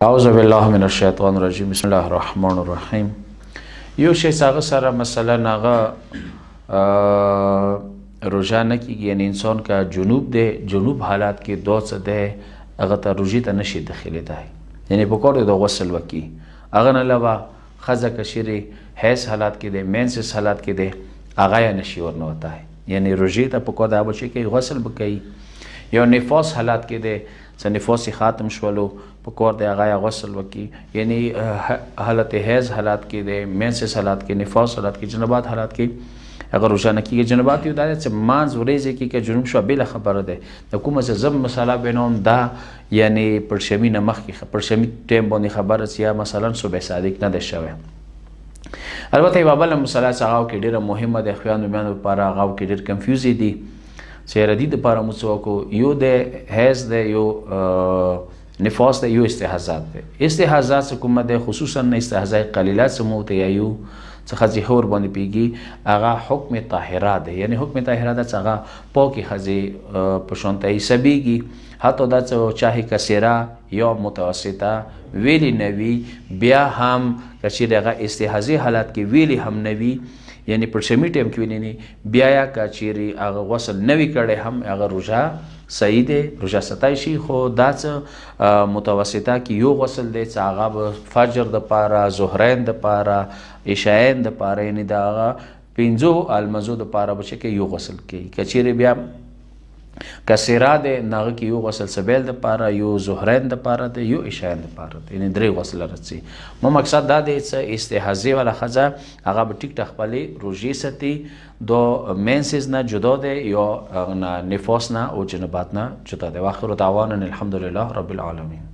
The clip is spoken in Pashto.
اعوذ بالله من الشیطان الرجیم بسم الله الرحمن الرحیم. یو شی هغه سره مثلا هغه روزه نه کیږي، یعنی انسان کا جنوب ده، جنوب حالات کې دوه څه ده هغه ته روزه ته نشي داخلي ده، یعنی په کور د غسل وکي هغه نه علاوه خزه کشری حیض حالات کې ده، مینسس حالات کې ده هغه نشي ورنه وته، یعنی روزه ته په کور د ابو چې کې غسل وکي. یو نفاس حالات کې ده چې نفاس ختم شولو په کور د هغه غسل وکي، یعنی حالت حیض حالات کې ده، مینسس حالات کې، نفاس حالات کې، جنابات حالات کې اگر روزه نه کیږي. جنابات یو دایره چې مانز ورېږي کې جنوب شو بل خبره ده د کومه زم مثلا بینوم دا، یعنی پرشمی نه مخ کې پرشمی ټیم باندې خبره سیا مثلا صبح صادق نه ده شوه. البته یو بل مثلا هغه کې ډیره مهمه ده، خوانو میانو لپاره هغه کې ډیر کنفیوز دي چې ردی د لپاره مسوکو یو د حیض ده، یو نفاس ده، یو استحاضات ده. استحاضات کومه ده خصوصا استحاضه قلیله سمو ته یو څخه ظهور باندې پیږي هغه حکم طاهره ده، یعنی حکم طاهره ده څنګه پاکي خزي پښونتای سبيږي، حتی دا چې چاهي کثیره یا متوسطه ویلی نوی بیا هم چې دغه استحاضه حالات کې ویلی هم نوی، یعنی پرشمی ټیم کې ویني بیا یا کچيري هغه غسل نوی کړي هم هغه روزه صحیح ده، روزه ستای شي. خو دا چې متوسطه کې یو غسل دی چې هغه فجر د پاره، ظهرین د پاره، عشاءین د پاره، یعنی دا پنځو المزو د پاره بچ کې یو غسل کوي. کچيري بیا کثیره ده ناغه کې یو غسل سبیل د پاره، یو ظهرین د پاره ده، یو عشاءین د پاره ده، یعنی درې غسل راځي. مو مقصد دا دی چې استحاضه ولا خزه هغه به ټیک ټخپلې روزي ستي دو مینسز نه جدا ده یا نفاس نه او جنابات نه جدا ده. واخر دعوانا الحمدلله رب العالمین.